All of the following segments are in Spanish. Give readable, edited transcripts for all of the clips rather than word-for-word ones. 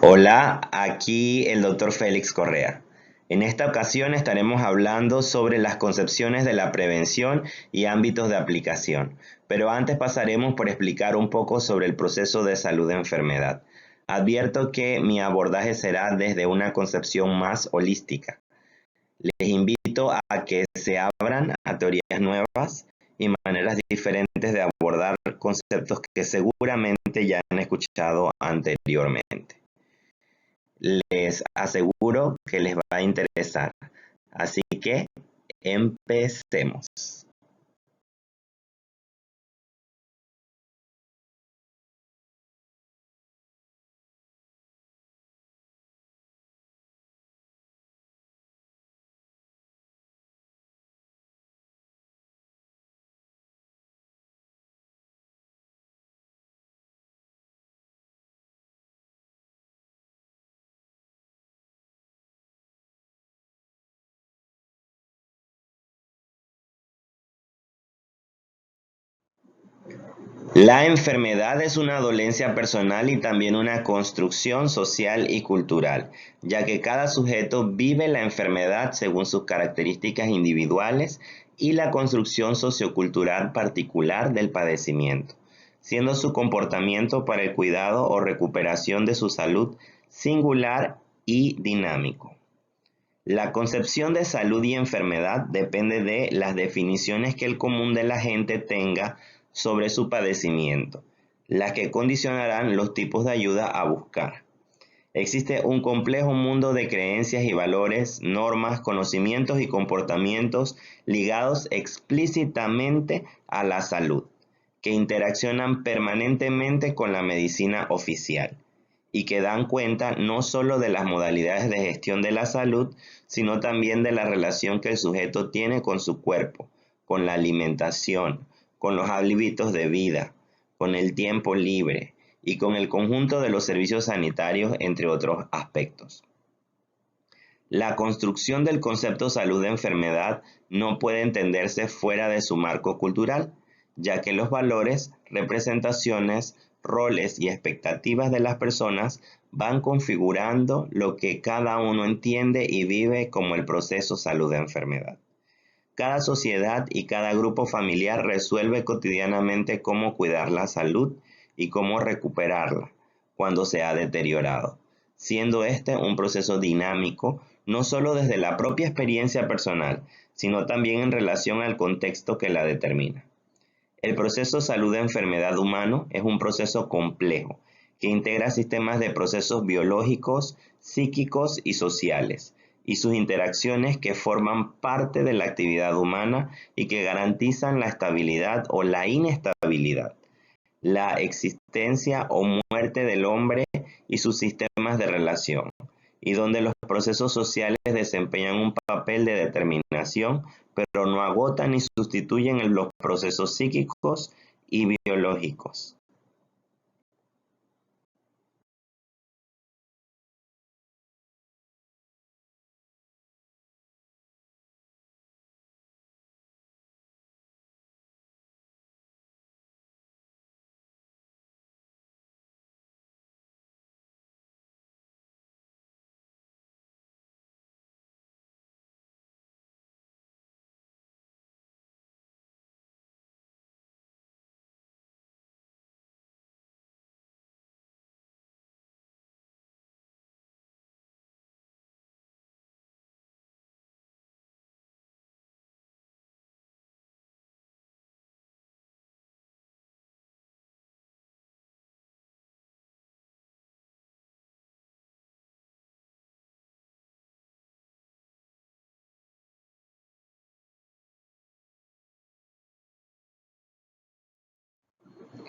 Hola, aquí el doctor Félix Correa. En esta ocasión estaremos hablando sobre las concepciones de la prevención y ámbitos de aplicación, pero antes pasaremos por explicar un poco sobre el proceso de salud-enfermedad. Advierto que mi abordaje será desde una concepción más holística. Les invito a que se abran a teorías nuevas y maneras diferentes de abordar conceptos que seguramente ya han escuchado anteriormente. Les aseguro que les va a interesar. Así que empecemos. La enfermedad es una dolencia personal y también una construcción social y cultural, ya que cada sujeto vive la enfermedad según sus características individuales y la construcción sociocultural particular del padecimiento, siendo su comportamiento para el cuidado o recuperación de su salud singular y dinámico. La concepción de salud y enfermedad depende de las definiciones que el común de la gente tenga sobre su padecimiento, las que condicionarán los tipos de ayuda a buscar. Existe un complejo mundo de creencias y valores, normas, conocimientos y comportamientos ligados explícitamente a la salud, que interaccionan permanentemente con la medicina oficial y que dan cuenta no solo de las modalidades de gestión de la salud, sino también de la relación que el sujeto tiene con su cuerpo, con la alimentación, con los hábitos de vida, con el tiempo libre y con el conjunto de los servicios sanitarios, entre otros aspectos. La construcción del concepto salud-enfermedad no puede entenderse fuera de su marco cultural, ya que los valores, representaciones, roles y expectativas de las personas van configurando lo que cada uno entiende y vive como el proceso salud-enfermedad. Cada sociedad y cada grupo familiar resuelve cotidianamente cómo cuidar la salud y cómo recuperarla cuando se ha deteriorado, siendo este un proceso dinámico no solo desde la propia experiencia personal, sino también en relación al contexto que la determina. El proceso salud-enfermedad humano es un proceso complejo que integra sistemas de procesos biológicos, psíquicos y sociales, y sus interacciones que forman parte de la actividad humana y que garantizan la estabilidad o la inestabilidad, la existencia o muerte del hombre y sus sistemas de relación, y donde los procesos sociales desempeñan un papel de determinación, pero no agotan ni sustituyen los procesos psíquicos y biológicos.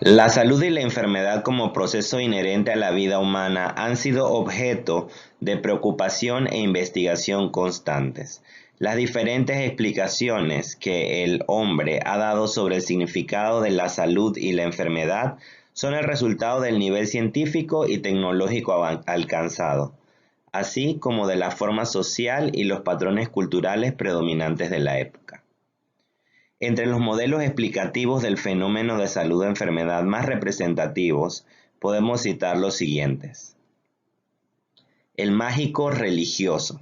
La salud y la enfermedad como proceso inherente a la vida humana han sido objeto de preocupación e investigación constantes. Las diferentes explicaciones que el hombre ha dado sobre el significado de la salud y la enfermedad son el resultado del nivel científico y tecnológico alcanzado, así como de la forma social y los patrones culturales predominantes de la época. Entre los modelos explicativos del fenómeno de salud-enfermedad más representativos, podemos citar los siguientes. El mágico religioso.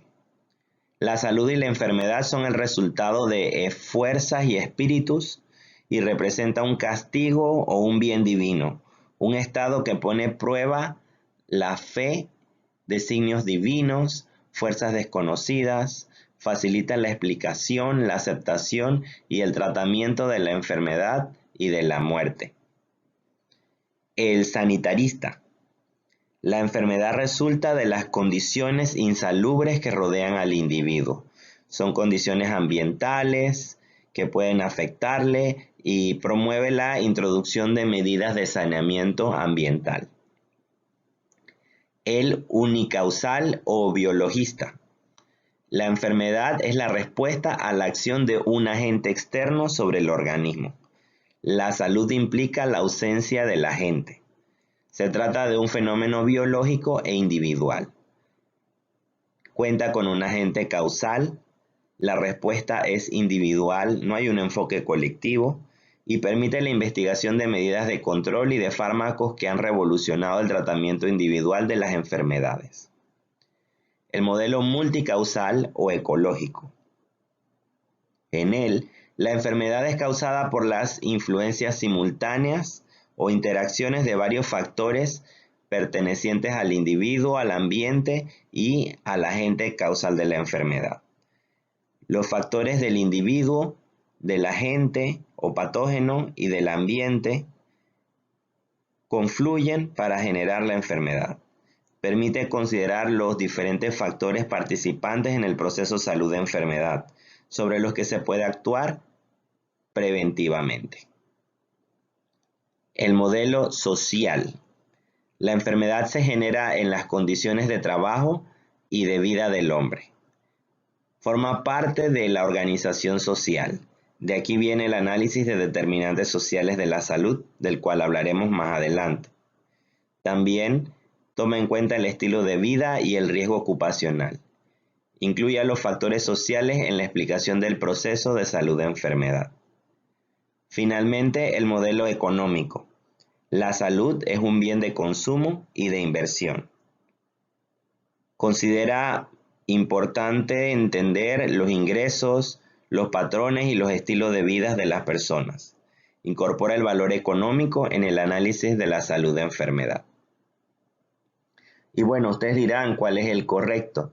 La salud y la enfermedad son el resultado de fuerzas y espíritus y representa un castigo o un bien divino, un estado que pone a prueba la fe, designios divinos, fuerzas desconocidas, facilita la explicación, la aceptación y el tratamiento de la enfermedad y de la muerte. El sanitarista. La enfermedad resulta de las condiciones insalubres que rodean al individuo. Son condiciones ambientales que pueden afectarle y promueve la introducción de medidas de saneamiento ambiental. El unicausal o biologista. La enfermedad es la respuesta a la acción de un agente externo sobre el organismo. La salud implica la ausencia del agente. Se trata de un fenómeno biológico e individual. Cuenta con un agente causal, la respuesta es individual, no hay un enfoque colectivo y permite la investigación de medidas de control y de fármacos que han revolucionado el tratamiento individual de las enfermedades. El modelo multicausal o ecológico. En él, la enfermedad es causada por las influencias simultáneas o interacciones de varios factores pertenecientes al individuo, al ambiente y al agente causal de la enfermedad. Los factores del individuo, del agente o patógeno y del ambiente confluyen para generar la enfermedad. Permite considerar los diferentes factores participantes en el proceso salud-enfermedad, sobre los que se puede actuar preventivamente. El modelo social. La enfermedad se genera en las condiciones de trabajo y de vida del hombre. Forma parte de la organización social. De aquí viene el análisis de determinantes sociales de la salud, del cual hablaremos más adelante. También toma en cuenta el estilo de vida y el riesgo ocupacional. Incluye a los factores sociales en la explicación del proceso de salud-enfermedad. Finalmente, el modelo económico. La salud es un bien de consumo y de inversión. Considera importante entender los ingresos, los patrones y los estilos de vida de las personas. Incorpora el valor económico en el análisis de la salud-enfermedad. Y bueno, ustedes dirán cuál es el correcto,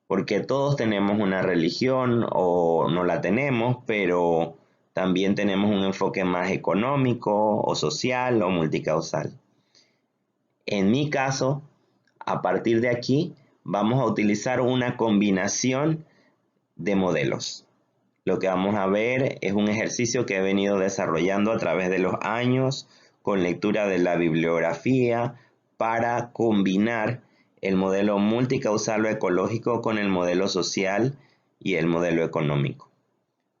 porque todos tenemos una religión o no la tenemos, pero también tenemos un enfoque más económico o social o multicausal. En mi caso, a partir de aquí, vamos a utilizar una combinación de modelos. Lo que vamos a ver es un ejercicio que he venido desarrollando a través de los años con lectura de la bibliografía para combinar el modelo multicausal o ecológico con el modelo social y el modelo económico.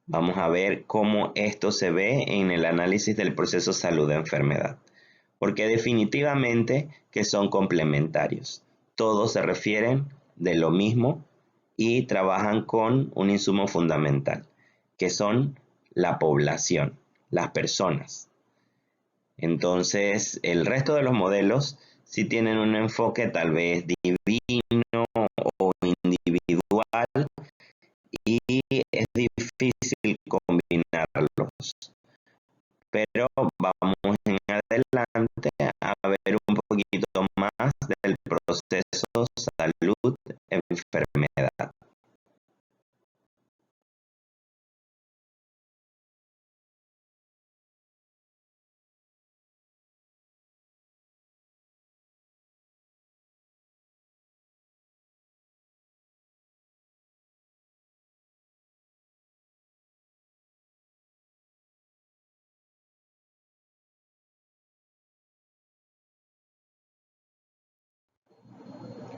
Vamos a ver cómo esto se ve en el análisis del proceso salud-enfermedad, porque definitivamente que son complementarios. Todos se refieren de lo mismo y trabajan con un insumo fundamental, que son la población, las personas. Entonces, el resto de los modelos sí tienen un enfoque tal vez divino o individual y es difícil combinarlos. Pero vamos en adelante a ver un poquito más del proceso salud-enfermedad.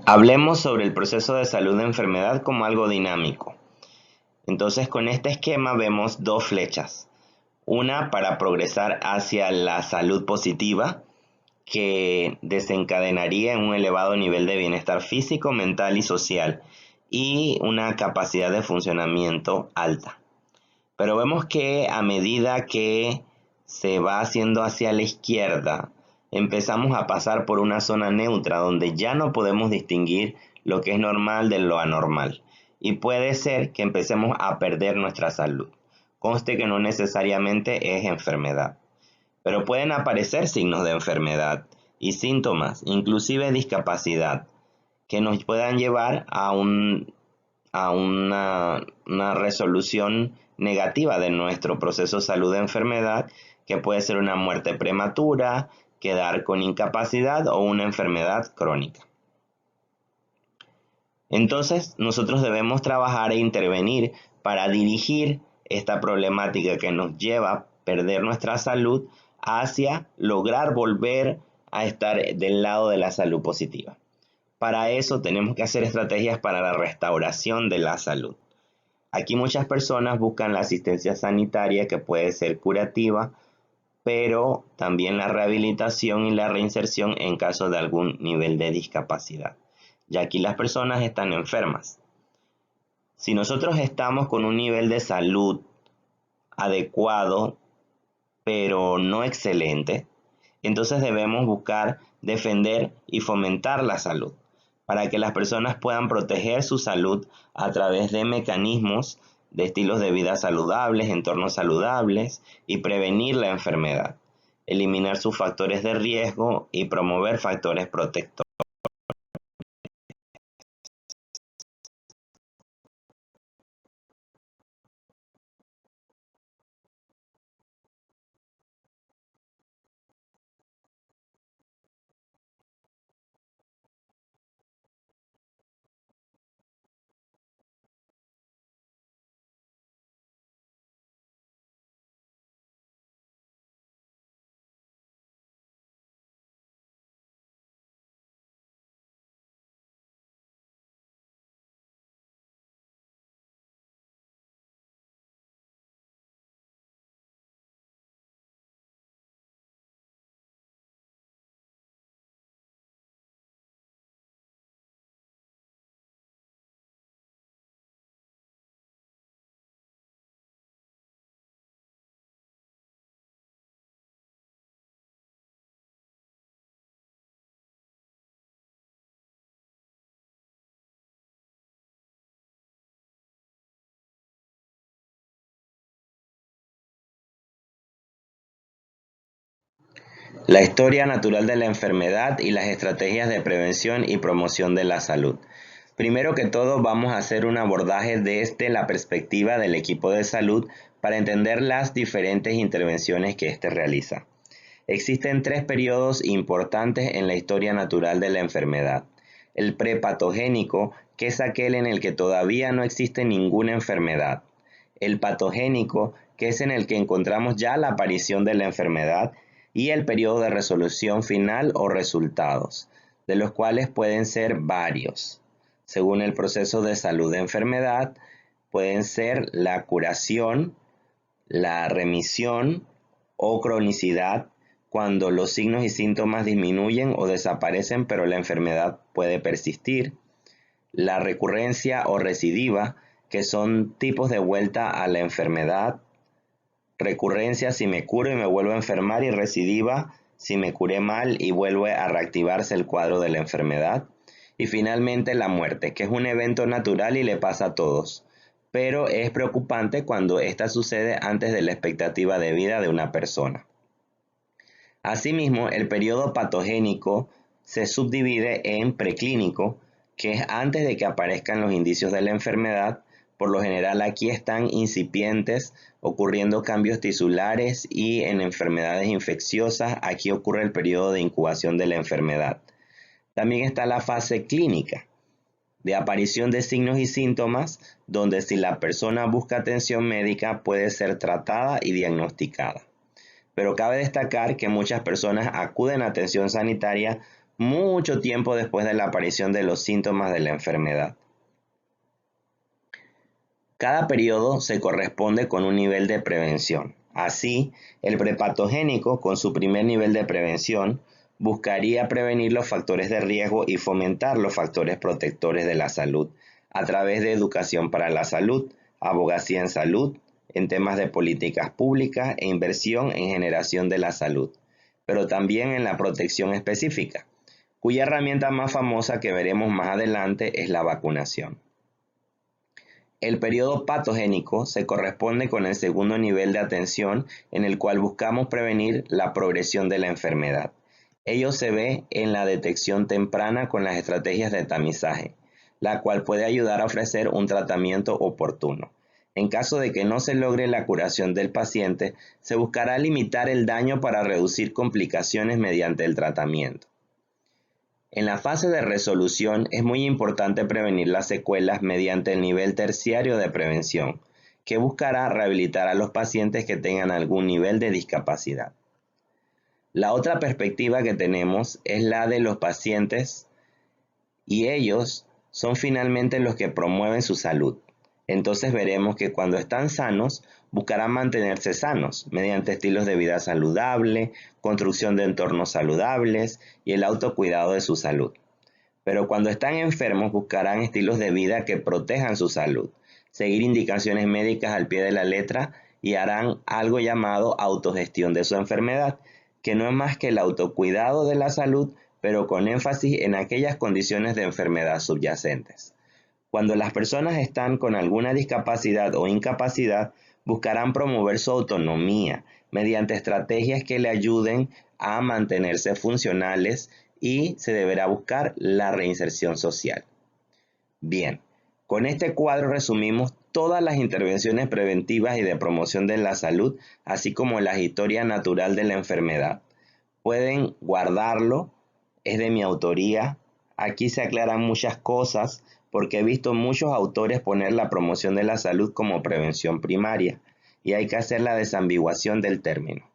Hablemos sobre el proceso de salud-enfermedad como algo dinámico. Entonces, con este esquema vemos dos flechas. Una para progresar hacia la salud positiva, que desencadenaría en un elevado nivel de bienestar físico, mental y social, y una capacidad de funcionamiento alta. Pero vemos que a medida que se va haciendo hacia la izquierda, empezamos a pasar por una zona neutra donde ya no podemos distinguir lo que es normal de lo anormal. Y puede ser que empecemos a perder nuestra salud. Conste que no necesariamente es enfermedad, pero pueden aparecer signos de enfermedad y síntomas, inclusive discapacidad, que nos puedan llevar a una resolución negativa de nuestro proceso salud-enfermedad, que puede ser una muerte prematura, quedar con incapacidad o una enfermedad crónica. Entonces, nosotros debemos trabajar e intervenir para dirigir esta problemática que nos lleva a perder nuestra salud hacia lograr volver a estar del lado de la salud positiva. Para eso tenemos que hacer estrategias para la restauración de la salud. Aquí muchas personas buscan la asistencia sanitaria, que puede ser curativa, pero también la rehabilitación y la reinserción en caso de algún nivel de discapacidad. Y aquí las personas están enfermas. Si nosotros estamos con un nivel de salud adecuado, pero no excelente, entonces debemos buscar defender y fomentar la salud, para que las personas puedan proteger su salud a través de mecanismos de estilos de vida saludables, entornos saludables y prevenir la enfermedad, eliminar sus factores de riesgo y promover factores protectores. La historia natural de la enfermedad y las estrategias de prevención y promoción de la salud. Primero que todo, vamos a hacer un abordaje desde la perspectiva del equipo de salud para entender las diferentes intervenciones que éste realiza. Existen tres periodos importantes en la historia natural de la enfermedad. El prepatogénico, que es aquel en el que todavía no existe ninguna enfermedad. El patogénico, que es en el que encontramos ya la aparición de la enfermedad. Y el periodo de resolución final o resultados, de los cuales pueden ser varios. Según el proceso de salud de enfermedad, pueden ser la curación, la remisión o cronicidad, cuando los signos y síntomas disminuyen o desaparecen, pero la enfermedad puede persistir. La recurrencia o recidiva, que son tipos de vuelta a la enfermedad. Recurrencia, si me curo y me vuelvo a enfermar, y recidiva, si me curé mal y vuelve a reactivarse el cuadro de la enfermedad. Y finalmente la muerte, que es un evento natural y le pasa a todos, pero es preocupante cuando esta sucede antes de la expectativa de vida de una persona. Asimismo, el periodo patogénico se subdivide en preclínico, que es antes de que aparezcan los indicios de la enfermedad. Por lo general aquí están incipientes, ocurriendo cambios tisulares, y en enfermedades infecciosas aquí ocurre el periodo de incubación de la enfermedad. También está la fase clínica, de aparición de signos y síntomas, donde si la persona busca atención médica puede ser tratada y diagnosticada. Pero cabe destacar que muchas personas acuden a atención sanitaria mucho tiempo después de la aparición de los síntomas de la enfermedad. Cada periodo se corresponde con un nivel de prevención. Así, el prepatogénico, con su primer nivel de prevención, buscaría prevenir los factores de riesgo y fomentar los factores protectores de la salud a través de educación para la salud, abogacía en salud, en temas de políticas públicas e inversión en generación de la salud. pero también en la protección específica, cuya herramienta más famosa que veremos más adelante es la vacunación. El periodo patogénico se corresponde con el segundo nivel de atención en el cual buscamos prevenir la progresión de la enfermedad. Ello se ve en la detección temprana con las estrategias de tamizaje, la cual puede ayudar a ofrecer un tratamiento oportuno. En caso de que no se logre la curación del paciente, se buscará limitar el daño para reducir complicaciones mediante el tratamiento. En la fase de resolución es muy importante prevenir las secuelas mediante el nivel terciario de prevención, que buscará rehabilitar a los pacientes que tengan algún nivel de discapacidad. La otra perspectiva que tenemos es la de los pacientes y ellos son finalmente los que promueven su salud. Entonces veremos que cuando están sanos, buscarán mantenerse sanos mediante estilos de vida saludable, construcción de entornos saludables y el autocuidado de su salud. Pero cuando están enfermos, buscarán estilos de vida que protejan su salud, seguir indicaciones médicas al pie de la letra y harán algo llamado autogestión de su enfermedad, que no es más que el autocuidado de la salud, pero con énfasis en aquellas condiciones de enfermedad subyacentes. Cuando las personas están con alguna discapacidad o incapacidad, buscarán promover su autonomía mediante estrategias que le ayuden a mantenerse funcionales y se deberá buscar la reinserción social. Bien, con este cuadro resumimos todas las intervenciones preventivas y de promoción de la salud, así como la historia natural de la enfermedad. Pueden guardarlo, es de mi autoría. Aquí se aclaran muchas cosas porque he visto muchos autores poner la promoción de la salud como prevención primaria y hay que hacer la desambiguación del término.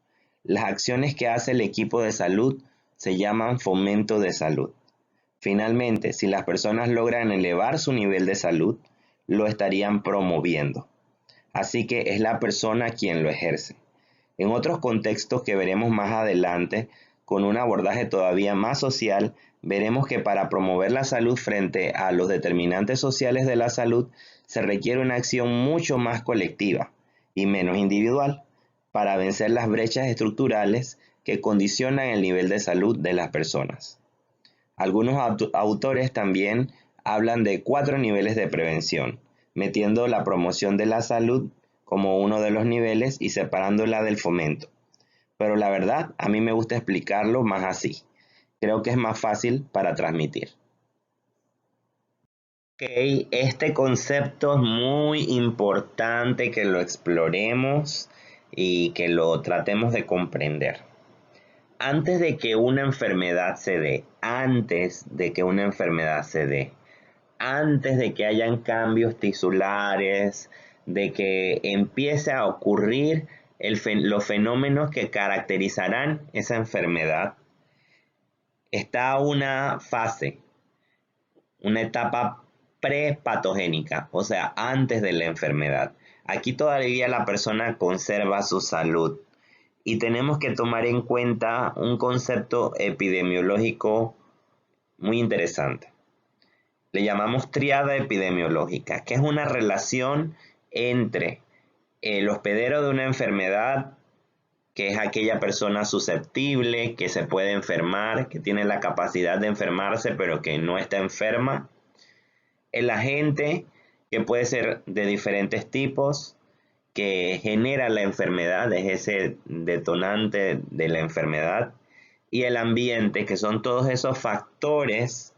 Las acciones que hace el equipo de salud se llaman fomento de salud. Finalmente, si las personas logran elevar su nivel de salud, lo estarían promoviendo. Así que es la persona quien lo ejerce. En otros contextos que veremos más adelante, con un abordaje todavía más social, veremos que para promover la salud frente a los determinantes sociales de la salud, se requiere una acción mucho más colectiva y menos individual para vencer las brechas estructurales que condicionan el nivel de salud de las personas. Algunos autores también hablan de 4 niveles de prevención, metiendo la promoción de la salud como uno de los niveles y separándola del fomento. Pero la verdad, a mí me gusta explicarlo más así. Creo que es más fácil para transmitir. Este concepto es muy importante que lo exploremos y que lo tratemos de comprender. Antes de que una enfermedad se dé, antes de que hayan cambios tisulares, de que empiece a ocurrir los fenómenos que caracterizarán esa enfermedad, está una fase, una etapa prepatogénica, o sea, antes de la enfermedad. Aquí todavía la persona conserva su salud y tenemos que tomar en cuenta un concepto epidemiológico muy interesante. Le llamamos tríada epidemiológica, que es una relación entre el hospedero de una enfermedad, que es aquella persona susceptible, que se puede enfermar, que tiene la capacidad de enfermarse, pero que no está enferma. El agente, que puede ser de diferentes tipos, que genera la enfermedad, es ese detonante de la enfermedad. Y el ambiente, que son todos esos factores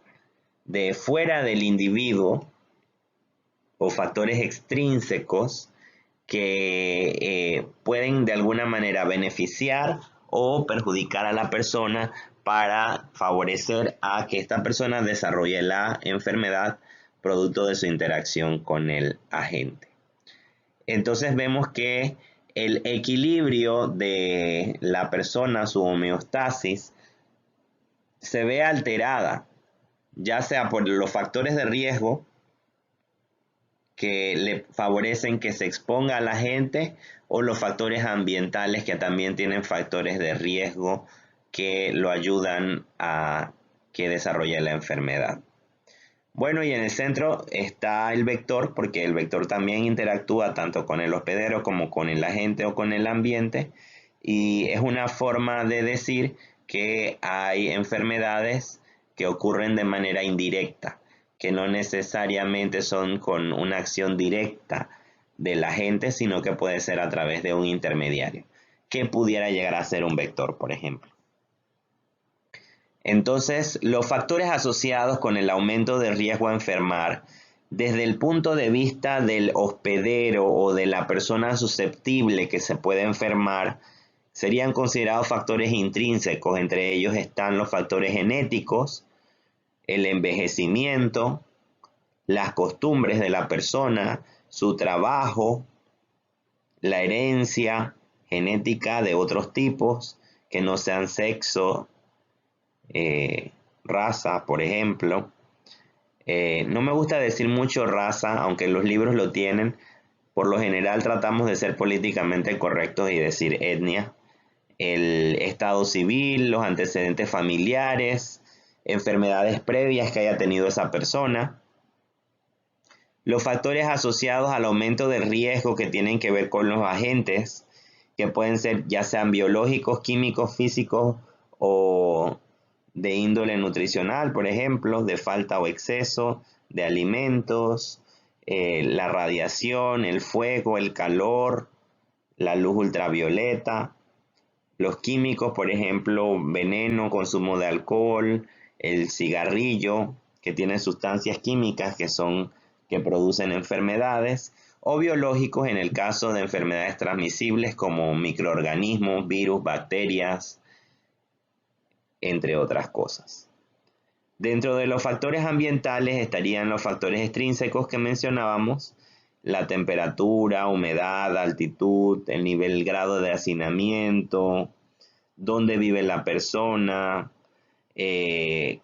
de fuera del individuo o factores extrínsecos que pueden de alguna manera beneficiar o perjudicar a la persona para favorecer a que esta persona desarrolle la enfermedad producto de su interacción con el agente. Entonces vemos que el equilibrio de la persona, su homeostasis, se ve alterada, ya sea por los factores de riesgo que le favorecen que se exponga a la gente o los factores ambientales que también tienen factores de riesgo que lo ayudan a que desarrolle la enfermedad. Bueno, y en el centro está el vector, porque el vector también interactúa tanto con el hospedero como con el agente o con el ambiente, y es una forma de decir que hay enfermedades que ocurren de manera indirecta, que no necesariamente son con una acción directa de la gente, sino que puede ser a través de un intermediario, que pudiera llegar a ser un vector, por ejemplo. Entonces, los factores asociados con el aumento de riesgo a enfermar, desde el punto de vista del hospedero o de la persona susceptible que se puede enfermar, serían considerados factores intrínsecos. Entre ellos están los factores genéticos, el envejecimiento, las costumbres de la persona, su trabajo, la herencia genética de otros tipos que no sean sexo, raza, por ejemplo. No me gusta decir mucho raza, aunque los libros lo tienen. Por lo general tratamos de ser políticamente correctos y decir etnia. El estado civil, los antecedentes familiares, enfermedades previas que haya tenido esa persona. Los factores asociados al aumento de riesgo que tienen que ver con los agentes, que pueden ser ya sean biológicos, químicos, físicos o de índole nutricional, por ejemplo, de falta o exceso de alimentos, la radiación, el fuego, el calor, la luz ultravioleta, los químicos, por ejemplo, veneno, consumo de alcohol, el cigarrillo, que tiene sustancias químicas que producen enfermedades, o biológicos en el caso de enfermedades transmisibles como microorganismos, virus, bacterias, entre otras cosas. Dentro de los factores ambientales estarían los factores extrínsecos que mencionábamos, la temperatura, humedad, altitud, el nivel, el grado de hacinamiento, dónde vive la persona,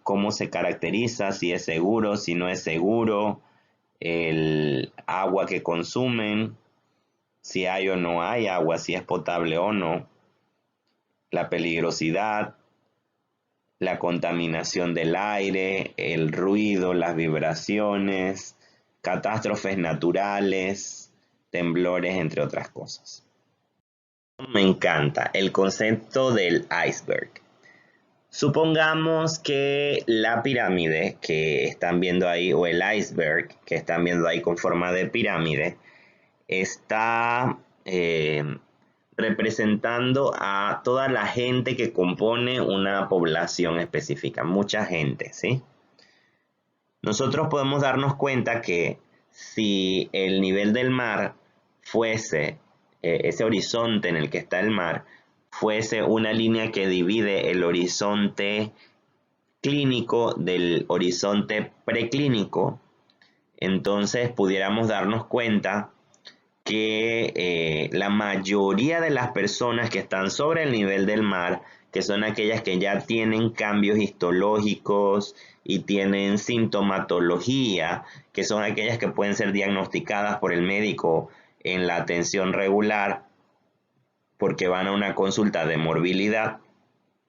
cómo se caracteriza, si es seguro, si no es seguro, el agua que consumen, si hay o no hay agua, si es potable o no, la peligrosidad, la contaminación del aire, el ruido, las vibraciones, catástrofes naturales, temblores, entre otras cosas. Me encanta el concepto del iceberg. Supongamos que la pirámide que están viendo ahí, o el iceberg que están viendo ahí con forma de pirámide, está representando a toda la gente que compone una población específica, mucha gente, ¿sí? Nosotros podemos darnos cuenta que si el nivel del mar fuese, ese horizonte en el que está el mar, fuese una línea que divide el horizonte clínico del horizonte preclínico, entonces pudiéramos darnos cuenta que la mayoría de las personas que están sobre el nivel del mar, que son aquellas que ya tienen cambios histológicos y tienen sintomatología, que son aquellas que pueden ser diagnosticadas por el médico en la atención regular, porque van a una consulta de morbilidad,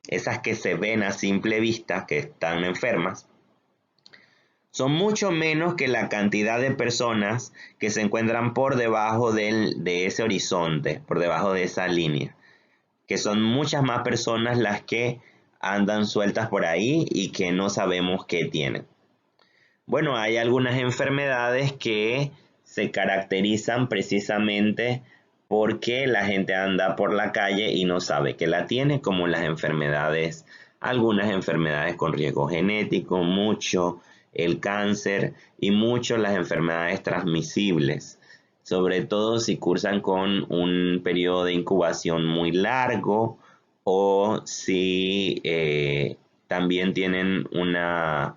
esas que se ven a simple vista que están enfermas, son mucho menos que la cantidad de personas que se encuentran por debajo de ese horizonte, por debajo de esa línea, que son muchas más personas las que andan sueltas por ahí y que no sabemos qué tienen. Bueno, hay algunas enfermedades que se caracterizan precisamente porque la gente anda por la calle y no sabe que la tiene, como las enfermedades, algunas enfermedades con riesgo genético, mucho el cáncer y mucho las enfermedades transmisibles, sobre todo si cursan con un periodo de incubación muy largo o si también tienen una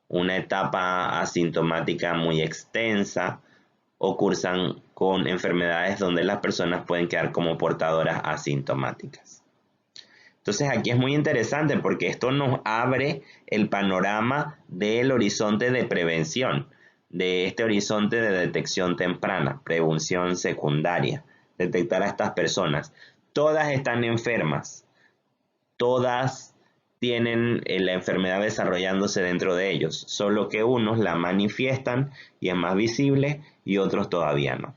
etapa asintomática muy extensa o cursan con enfermedades donde las personas pueden quedar como portadoras asintomáticas. Entonces aquí es muy interesante porque esto nos abre el panorama del horizonte de prevención, de este horizonte de detección temprana, prevención secundaria, detectar a estas personas. Todas están enfermas, todas tienen la enfermedad desarrollándose dentro de ellos, solo que unos la manifiestan y es más visible y otros todavía no.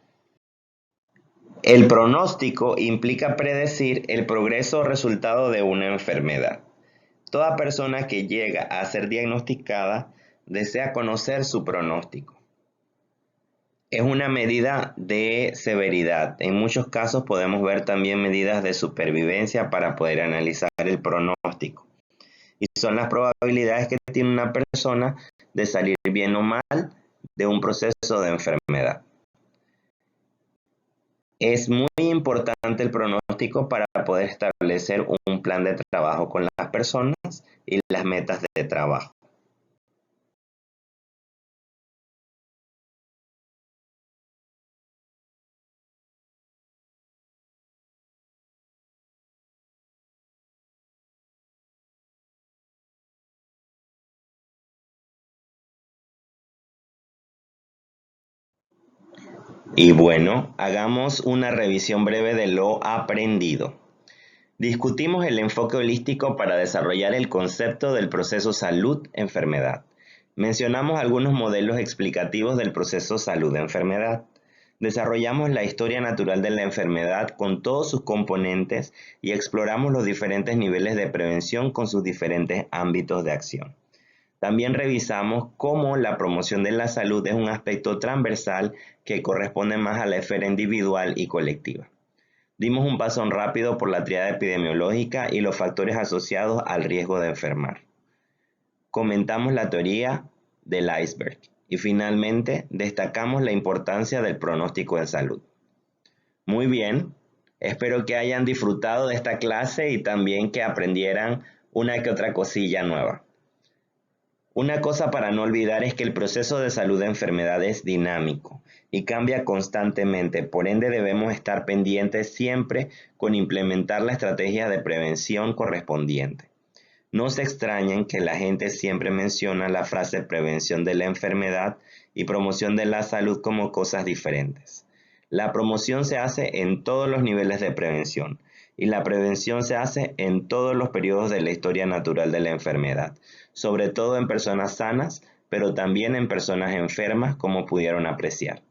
El pronóstico implica predecir el progreso o resultado de una enfermedad. Toda persona que llega a ser diagnosticada desea conocer su pronóstico. Es una medida de severidad. En muchos casos podemos ver también medidas de supervivencia para poder analizar el pronóstico. Y son las probabilidades que tiene una persona de salir bien o mal de un proceso de enfermedad. Es muy importante el pronóstico para poder establecer un plan de trabajo con las personas y las metas de trabajo. Y bueno, hagamos una revisión breve de lo aprendido. Discutimos el enfoque holístico para desarrollar el concepto del proceso salud-enfermedad. Mencionamos algunos modelos explicativos del proceso salud-enfermedad. Desarrollamos la historia natural de la enfermedad con todos sus componentes y exploramos los diferentes niveles de prevención con sus diferentes ámbitos de acción. También revisamos cómo la promoción de la salud es un aspecto transversal que corresponde más a la esfera individual y colectiva. Dimos un paso rápido por la triada epidemiológica y los factores asociados al riesgo de enfermar. Comentamos la teoría del iceberg y finalmente destacamos la importancia del pronóstico en salud. Muy bien, espero que hayan disfrutado de esta clase y también que aprendieran una que otra cosilla nueva. Una cosa para no olvidar es que el proceso de salud de enfermedad es dinámico y cambia constantemente, por ende debemos estar pendientes siempre con implementar la estrategia de prevención correspondiente. No se extrañen que la gente siempre menciona la frase prevención de la enfermedad y promoción de la salud como cosas diferentes. La promoción se hace en todos los niveles de prevención y la prevención se hace en todos los periodos de la historia natural de la enfermedad, sobre todo en personas sanas, pero también en personas enfermas, como pudieron apreciar.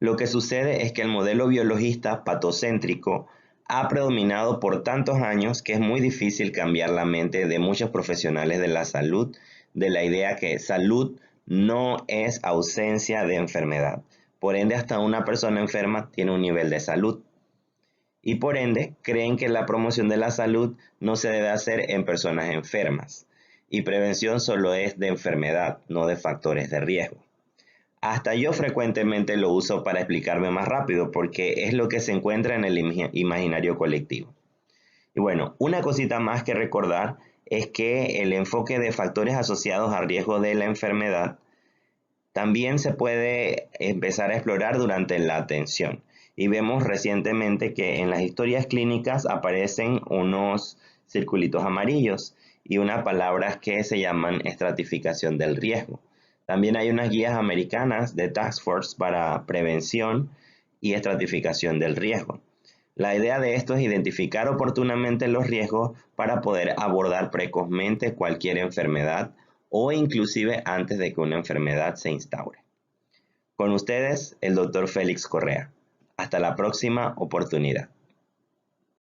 Lo que sucede es que el modelo biologista patocéntrico ha predominado por tantos años que es muy difícil cambiar la mente de muchos profesionales de la salud de la idea que salud no es ausencia de enfermedad. Por ende, hasta una persona enferma tiene un nivel de salud. Y por ende, creen que la promoción de la salud no se debe hacer en personas enfermas. Y prevención solo es de enfermedad, no de factores de riesgo. Hasta yo frecuentemente lo uso para explicarme más rápido porque es lo que se encuentra en el imaginario colectivo. Y bueno, una cosita más que recordar es que el enfoque de factores asociados al riesgo de la enfermedad también se puede empezar a explorar durante la atención. Y vemos recientemente que en las historias clínicas aparecen unos circulitos amarillos y unas palabras que se llaman estratificación del riesgo. También hay unas guías americanas de Task Force para prevención y estratificación del riesgo. La idea de esto es identificar oportunamente los riesgos para poder abordar precozmente cualquier enfermedad o inclusive antes de que una enfermedad se instaure. Con ustedes, el Dr. Félix Correa. Hasta la próxima oportunidad.